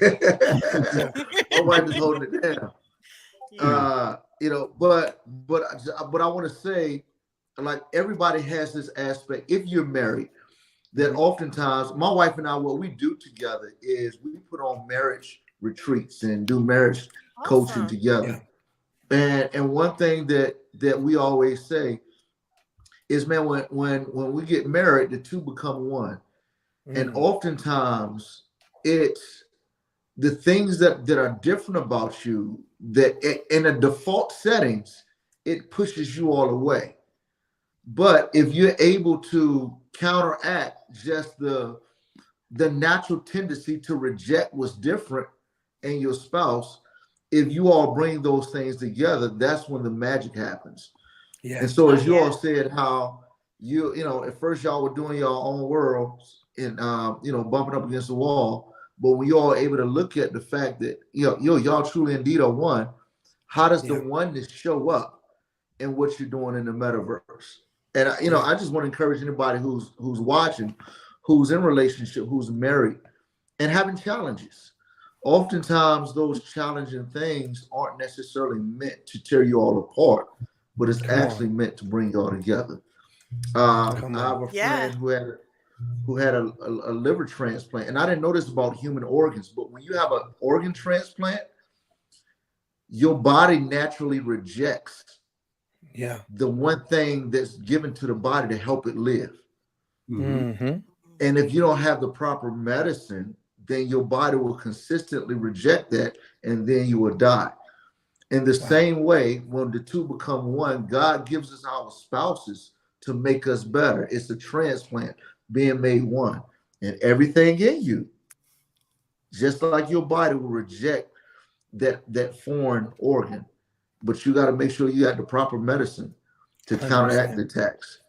wife is holding it down. You know, but I want to say, like, everybody has this aspect. If you're married, that oftentimes my wife and I, what we do together is we put on marriage retreats and do marriage coaching together. Yeah. And one thing that we always say is, man, when we get married, the two become one. And oftentimes it's the things that are different about you that in the default settings, it pushes you all away. But if you're able to counteract just the natural tendency to reject what's different in your spouse, if you all bring those things together, that's when the magic happens. Yeah. And so as you all said, how you know, at first y'all were doing your own worlds and you know, bumping up against the wall. But when you all are able to look at the fact that y'all truly indeed are one, how does the oneness show up in what you're doing in the metaverse? And you know, I just want to encourage anybody who's watching, who's in a relationship, who's married, and having challenges. Oftentimes, those challenging things aren't necessarily meant to tear you all apart, but it's actually meant to bring you all together. I have a friend who had a liver transplant, and I didn't know this about human organs, but when you have an organ transplant, your body naturally rejects the one thing that's given to the body to help it live. And if you don't have the proper medicine, then your body will consistently reject that, and then you will die. In the same way, when the two become one, God gives us our spouses to make us better. It's a transplant, being made one. And everything in you, just like your body will reject that foreign organ, but you got to make sure you got the proper medicine to counteract the attacks.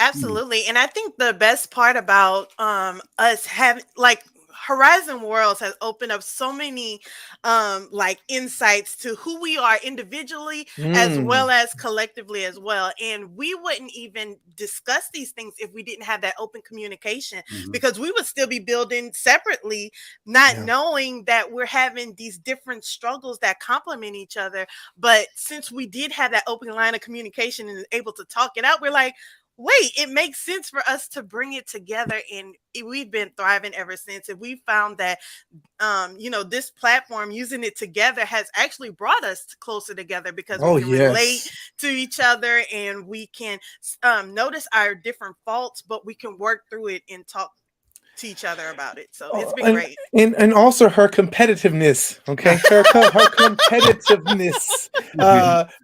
Absolutely. And I think the best part about us having like Horizon Worlds has opened up so many like insights to who we are individually as well as collectively as well. And we wouldn't even discuss these things if we didn't have that open communication, because we would still be building separately, not knowing that we're having these different struggles that complement each other. But since we did have that open line of communication and able to talk it out, we're like, wait, it makes sense for us to bring it together, and we've been thriving ever since. And we found that this platform, using it together, has actually brought us closer together, because we can relate to each other, and we can notice our different faults, but we can work through it and talk to each other about it. So it's been great. And also her competitiveness, okay? Her competitiveness.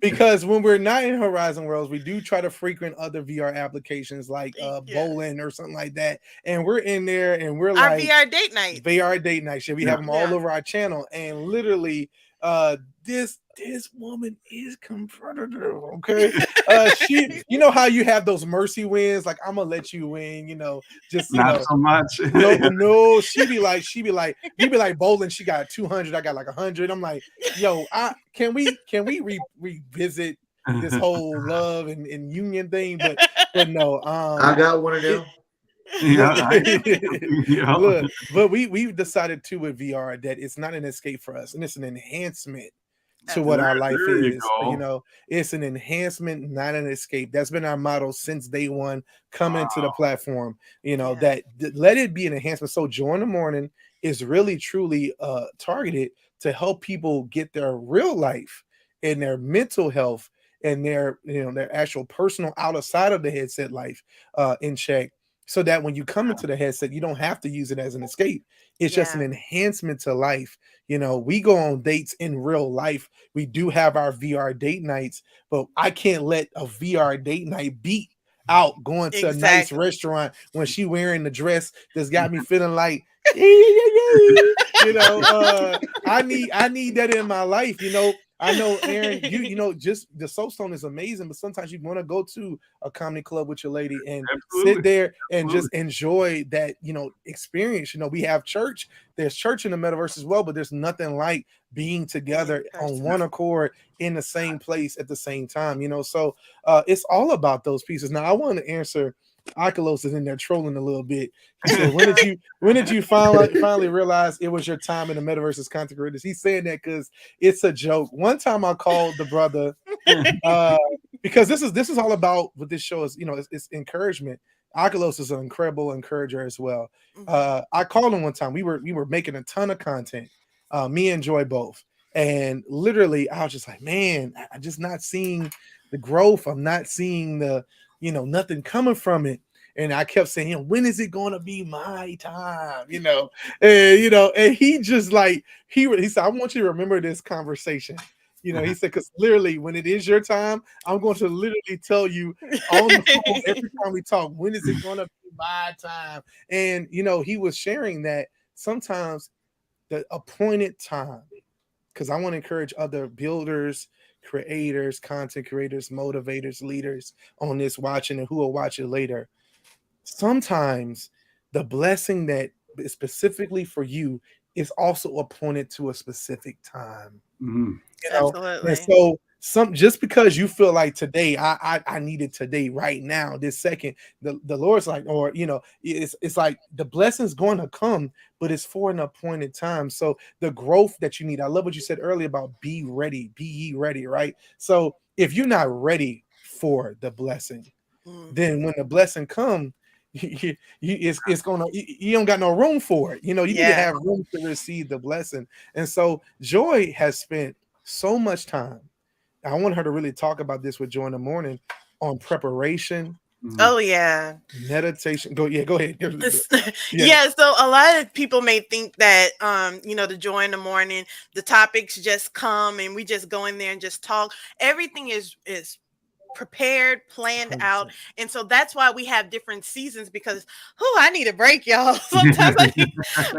Because when we're not in Horizon Worlds, we do try to frequent other VR applications like bowling or something like that. And we're in there and we're our like VR date night. VR date night. We have them all over our channel. And literally this woman is competitive, okay? She, you know how you have those mercy wins, like I'm gonna let you win, just not so much. no, she be like, you be like bowling, she got 200, I got like 100. I'm like, yo, can we revisit this whole love and union thing? But no, I got one of them. Look, but we've decided too with VR that it's not an escape for us, and it's an enhancement to what our life is. It's an enhancement, not an escape. That's been our motto since day one coming into the platform. That let it be an enhancement. So Joy in the Morning is really truly targeted to help people get their real life and their mental health and their their actual personal outside of the headset life in check, so that when you come into the headset, you don't have to use it as an escape. It's just an enhancement to life. We go on dates in real life. We do have our VR date nights, but I can't let a VR date night beat out going to a nice restaurant when she wearing the dress that's got me feeling like, I need that in my life. I know, Aaron, just the Soul Stone is amazing, but sometimes you want to go to a comedy club with your lady and sit there and just enjoy that, experience. We have church. There's church in the metaverse as well, but there's nothing like being together on one accord in the same place at the same time, so it's all about those pieces. Now, I want to answer Oculus is in there trolling a little bit. He said, when did you finally realize it was your time in the metaverse's content creators? He's saying that because it's a joke. One time I called the brother because this is all about what this show is. It's encouragement. Oculus is an incredible encourager as well. I called him one time. We were making a ton of content, me and Joy both, and literally I was just like, man, I'm just not seeing the growth. I'm not seeing the nothing coming from it. And I kept saying, when is it going to be my time? And he just like, he said, I want you to remember this conversation. He said, because literally when it is your time, I'm going to literally tell you on the phone every time we talk, when is it going to be my time? And, he was sharing that sometimes the appointed time, because I want to encourage other builders, creators, content creators, motivators, leaders on this watching and who will watch it later. Sometimes the blessing that is specifically for you is also appointed to a specific time. Absolutely. And so just because you feel like today, I need it today, right now, this second, the Lord's like, or it's like the blessing's going to come, but it's for an appointed time. So the growth that you need, I love what you said earlier about be ready, be ye ready, right? So if you're not ready for the blessing, then when the blessing comes, it's gonna, you don't got no room for it. You need to have room to receive the blessing. And so Joy has spent so much time. I want her to really talk about this with Joy in the Morning on preparation. Oh yeah, meditation. Go ahead. So a lot of people may think that the Joy in the Morning, the topics just come and we just go in there and just talk. Everything is prepared, planned 100%. Out, and so that's why we have different seasons, because I need a break, y'all. Sometimes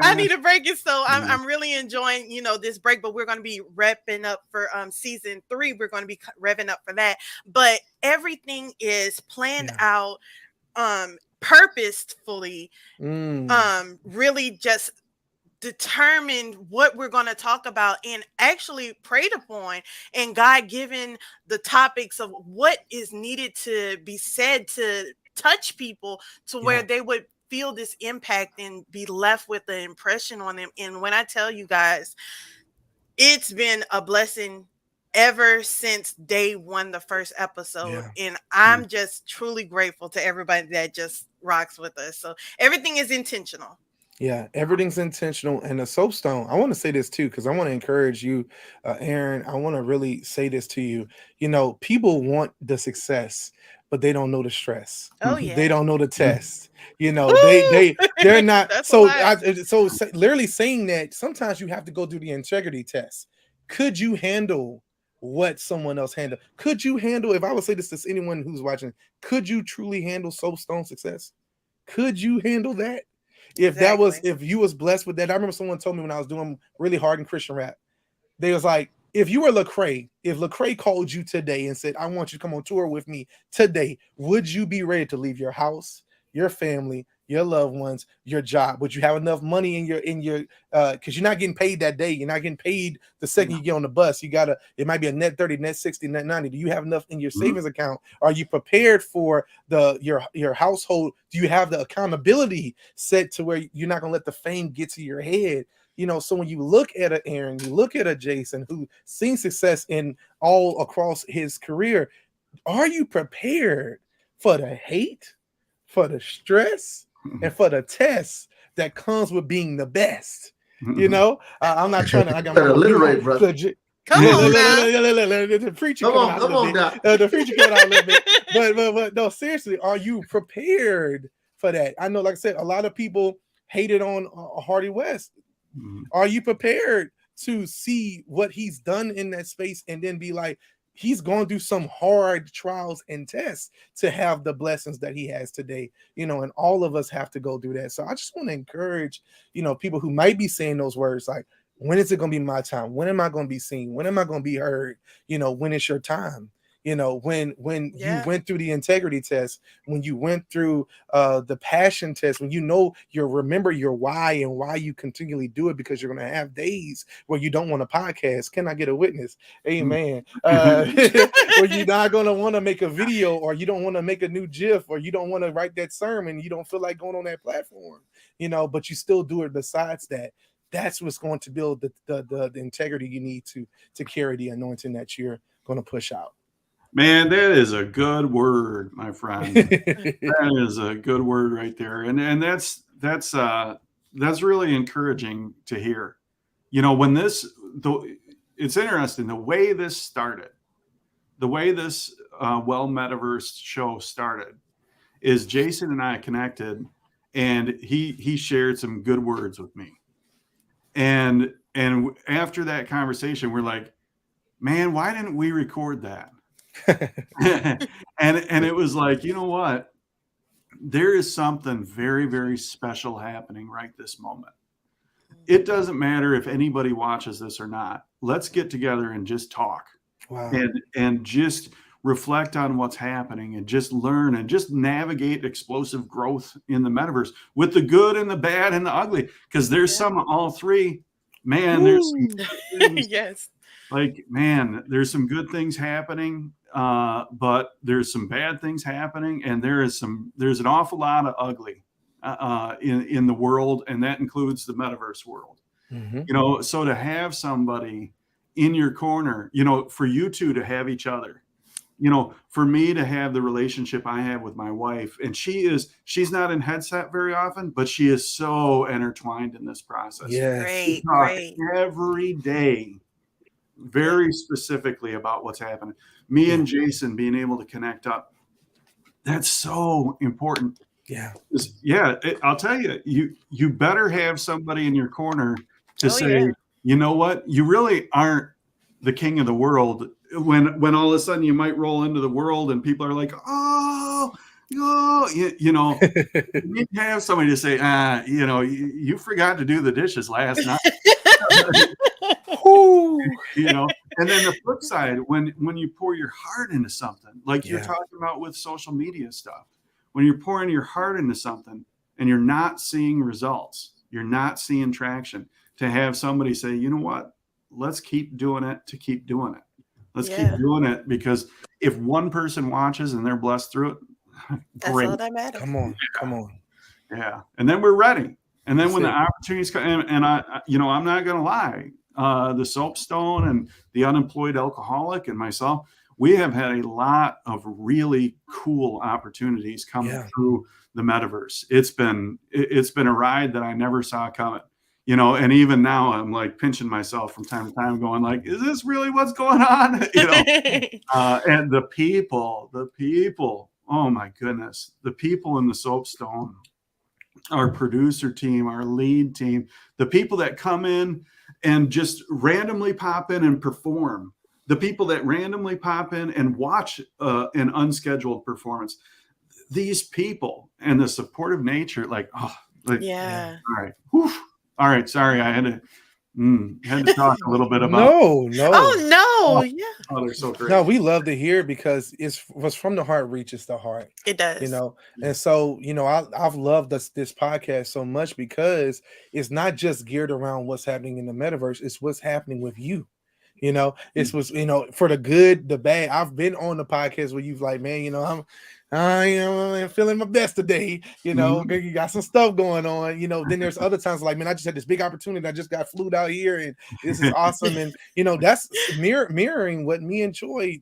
I need a break, and so I'm really enjoying this break. But we're going to be repping up for season 3. We're going to be revving up for that, but everything is planned out purposefully really just determined what we're going to talk about and actually prayed upon, and God given the topics of what is needed to be said to touch people to where they would feel this impact and be left with the impression on them. And when I tell you guys, it's been a blessing ever since day one, the first episode. And I'm just truly grateful to everybody that just rocks with us. So everything is intentional. Yeah, everything's intentional. And the soapstone, I want to say this too, because I want to encourage you, Aaron. I want to really say this to you. You know, people want the success, but they don't know the stress. Oh yeah, they don't know the test. You know, they're not. So literally saying that sometimes you have to go through the integrity test. Could you handle what someone else handled? Could you handle, if I would say this to anyone who's watching, could you truly handle soapstone success? Could you handle that? If you was blessed with that, I remember someone told me when I was doing really hard in Christian rap, they was like, if you were Lecrae, if Lecrae called you today and said, I want you to come on tour with me today, would you be ready to leave your house, your family, your loved ones, your job? Would you have enough money in your because you're not getting paid that day, you're not getting paid the second you get on the bus, it might be a net 30, net 60, net 90. Do you have enough in your savings account? Are you prepared for your household? Do you have the accountability set to where you're not gonna let the fame get to your head? You know, so when you look at an Aaron, you look at a Jason who's seen success in all across his career, are you prepared for the hate, for the stress, and for the test that comes with being the best? You know, I'm not trying to. I got my alliterate, bro. Come on now. The preacher coming out a little bit. The preacher coming out a little bit. But no, seriously, are you prepared for that? I know, like I said, a lot of people hated on Hardy West. Are you prepared to see what he's done in that space and then be like, he's going through some hard trials and tests to have the blessings that he has today, you know, and all of us have to go through that. So I just want to encourage, you know, people who might be saying those words like, when is it going to be my time? When am I going to be seen? When am I going to be heard? You know, when it's your time? You know, when you went through the integrity test, when you went through the passion test, when you remember your why and why you continually do it, because you're going to have days where you don't want to podcast. Can I get a witness? Amen. Where you're not going to want to make a video, or you don't want to make a new GIF, or you don't want to write that sermon. You don't feel like going on that platform, you know, but you still do it besides that. That's what's going to build the integrity you need to carry the anointing that you're going to push out. Man, that is a good word, my friend. That is a good word right there, and that's really encouraging to hear. You know, when it's interesting the way this started, the way this Metaverse show started, is Jason and I connected, and he shared some good words with me, and after that conversation, we're like, man, why didn't we record that? and it was like, you know what? There is something very, very special happening right this moment. It doesn't matter if anybody watches this or not. Let's get together and just talk. Wow. and just reflect on what's happening and just learn and just navigate explosive growth in the metaverse with the good and the bad and the ugly, because there's some of all three. Man, there's some yes. Like, man, there's some good things happening, but there's some bad things happening, and there's an awful lot of ugly in the world, and that includes the metaverse world. You know, so to have somebody in your corner, you know, for you two to have each other, you know, for me to have the relationship I have with my wife, and she's not in headset very often, but she is so intertwined in this process. Yes. Great. Every day, very specifically about what's happening. Me and Jason being able to connect up, that's so important. I'll tell you, you better have somebody in your corner to say, you know what, you really aren't the king of the world, when all of a sudden you might roll into the world and people are like, oh, you know, you have somebody to say, you know, you forgot to do the dishes last night. You know, and then the flip side, when you pour your heart into something, like you're talking about with social media stuff, when you're pouring your heart into something and you're not seeing results, you're not seeing traction, to have somebody say, you know what, let's keep doing it to keep doing it. Let's keep doing it, because if one person watches and they're blessed through it, That's great. all that matters. Come on. Yeah. And then we're ready. And then That's when the it. opportunities come, and I'm not going to lie, the Soapstone and the Unemployed Alcoholic and myself, we have had a lot of really cool opportunities coming through the metaverse. It's been a ride that I never saw coming, and even now I'm like pinching myself from time to time going like, is this really what's going on? And the people, oh my goodness, the people in the Soapstone, our producer team, our lead team, the people that come in and just randomly pop in and perform, the people that randomly pop in and watch an unscheduled performance, these people and the supportive nature, all right. Whew. All right. Sorry. I had to talk a little bit about. No. Oh no. Yeah. Oh, they're so great. No, we love to hear, because it's what's from the heart reaches the heart. It does. And so, I've loved this podcast so much, because it's not just geared around what's happening in the metaverse, it's what's happening with you. It's was, for the good, the bad. I've been on the podcast where you've like, man, I'm feeling my best today. You got some stuff going on. Then there's other times like, man, I just had this big opportunity. I just got flued out here, and this is awesome. And that's mirroring what me and Joy,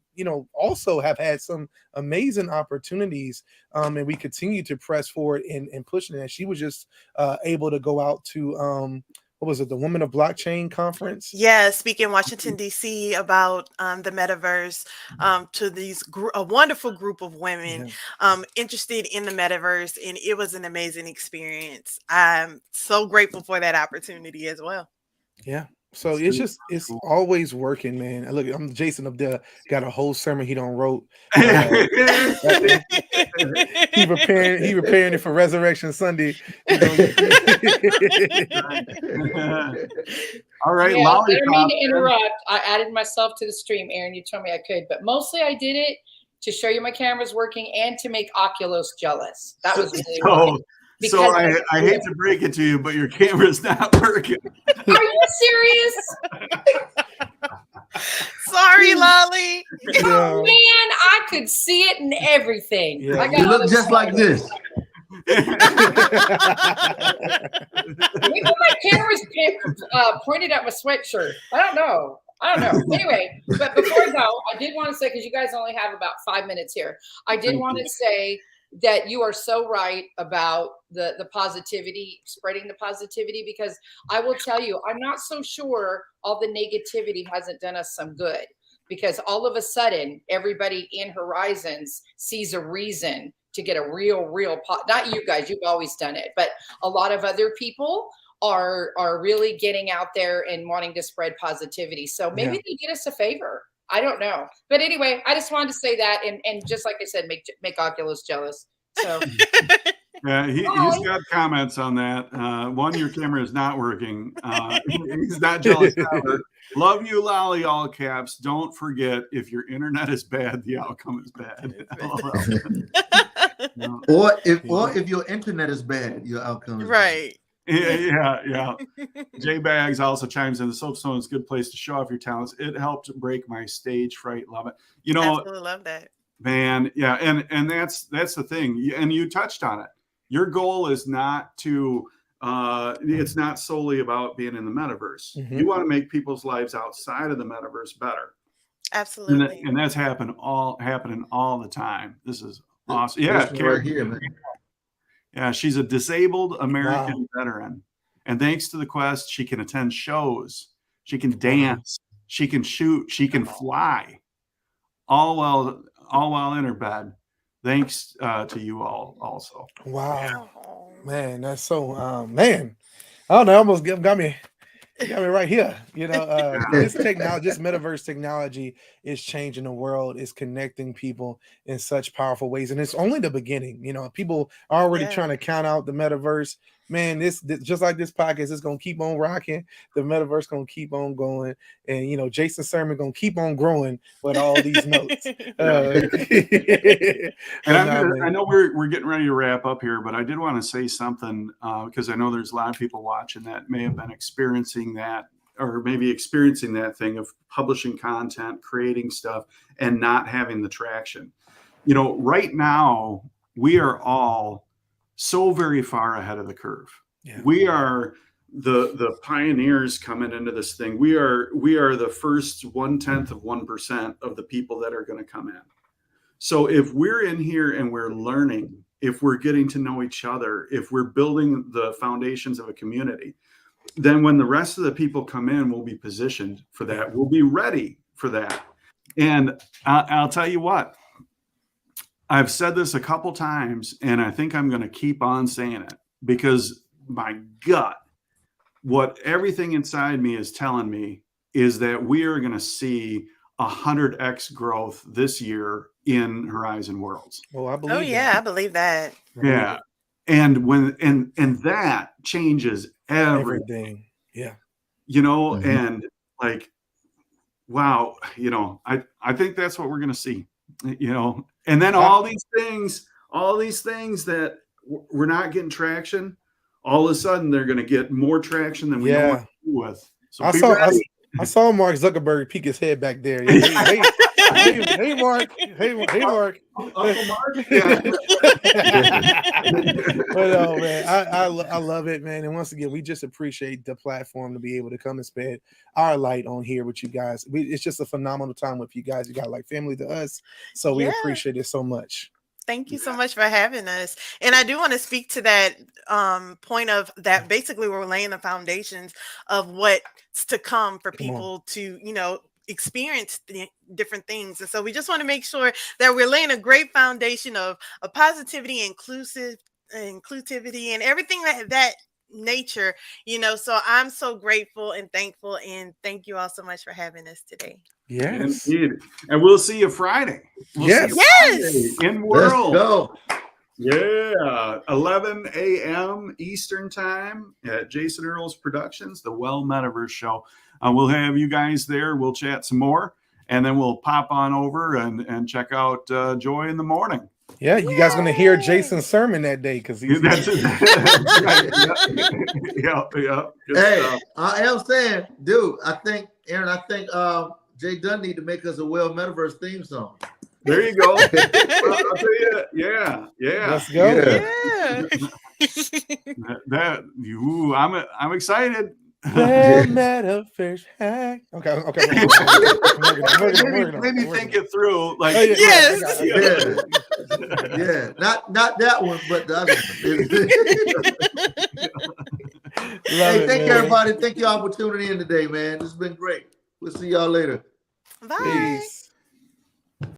also have had some amazing opportunities. And we continue to press forward and pushing it. And she was just able to go out to what was it, the Women of Blockchain conference? Yeah, speak in Washington, D.C. about the metaverse to a wonderful group of women interested in the metaverse. And it was an amazing experience. I'm so grateful for that opportunity as well. Yeah. So it's always working, man. Look, I'm Jason up there, got a whole sermon he done wrote. He preparing it for Resurrection Sunday. All right, I didn't mean to interrupt. I added myself to the stream, Aaron. You told me I could, but mostly I did it to show you my camera's working and to make Oculus jealous. That was really So I hate to break it to you, but your camera's not working. Are you serious? Sorry, Lolly. Oh man, I could see it and everything. Yeah. You look just like this. Maybe my camera's pointed at my sweatshirt. I don't know. Anyway, but before I go, I did want to say, because you guys only have about 5 minutes here, I did want to say that you are so right about the positivity, spreading the positivity, because I will tell you, I'm not so sure all the negativity hasn't done us some good, because all of a sudden everybody in Horizons sees a reason to get a real not you guys, you've always done it, but a lot of other people are really getting out there and wanting to spread positivity. So maybe they did us a favor. I don't know. But anyway, I just wanted to say that. And just like I said, make Oculus jealous. So yeah, he's got comments on that. One, your camera is not working. He's not jealous. Love you, Lolly, all caps. Don't forget, if your internet is bad, the outcome is bad. Or if your internet is bad, your outcome is right. Yeah. J Bags also chimes in. The Soapstone is a good place to show off your talents. It helped break my stage fright. Love it. Absolutely love that, man. Yeah, and that's the thing. And you touched on it. Your goal is not to. It's not solely about being in the metaverse. Mm-hmm. You want to make people's lives outside of the metaverse better. Absolutely. And that's happening all the time. This is awesome. Yeah, right here, man. Yeah, she's a disabled American veteran. And thanks to the Quest, she can attend shows, she can dance, she can shoot, she can fly, all while in her bed. Thanks to you all also. Wow. Man, that's so man. I don't know, almost got me right here. This technology, this metaverse technology is changing the world, is connecting people in such powerful ways. And it's only the beginning. People are already trying to count out the metaverse. man, this just like this podcast is gonna keep on rocking. The metaverse gonna keep on going, and you know, Jason's sermon gonna keep on growing with all these notes. And I know we're getting ready to wrap up here, but I did want to say something because I know there's a lot of people watching that may have been experiencing that, or maybe experiencing that thing of publishing content, creating stuff, and not having the traction. You know, right now we are all so very far ahead of the curve. Yeah. We are the pioneers coming into this thing. We are the first 0.1% of the people that are going to come in. So if we're in here and we're learning, if we're getting to know each other, if we're building the foundations of a community, then when the rest of the people come in, we'll be positioned for that. We'll be ready for that. And I'll tell you what, I've said this a couple times, and I think I'm going to keep on saying it because my gut, what everything inside me is telling me is that we are going to see 100x growth this year in Horizon Worlds. Oh, I believe. Oh yeah, I believe that. Yeah, and when and that changes everything. Yeah, you know, and like, wow, you know, I think that's what we're going to see. You know, and then all these things that we're not getting traction, all of a sudden they're going to get more traction than we know what to do with. So I saw Mark Zuckerberg peek his head back there. Hey, Mark. Hey, Mark. Uncle Mark. Yeah. But oh man, I love it, man. And once again, we just appreciate the platform to be able to come and spread our light on here with you guys. It's just a phenomenal time with you guys. You got like family to us, so we appreciate it so much. Thank you so much for having us. And I do want to speak to that point of that. Basically, we're laying the foundations of what's to come for people to, you know, experience the different things. And so we just want to make sure that we're laying a great foundation of positivity, inclusivity, and everything that nature, you know. So I'm so grateful and thankful, and thank you all so much for having us today. Yes, indeed. And we'll see you Friday. Yes, in World. Let's go. Yeah, 11 a.m. Eastern time at Jason Earls Productions, the Well Metaverse Show. We'll have you guys there. We'll chat some more, and then we'll pop on over and check out Joy in the Morning. Yeah, you guys going to hear Jason's sermon that day because he's. That's yeah. Hey, I am saying, dude. I think Aaron. JDun need to make us a Well Metaverse theme song. There you go. I'll tell you, yeah. Let's go. Yeah. I'm excited. Well, metaverse hack. Okay. Maybe think it through. Like, yeah. Not that one, but the other one. Hey, thank everybody. Thank y'all for tuning in today, man. This has been great. We'll see y'all later. Bye. Peace.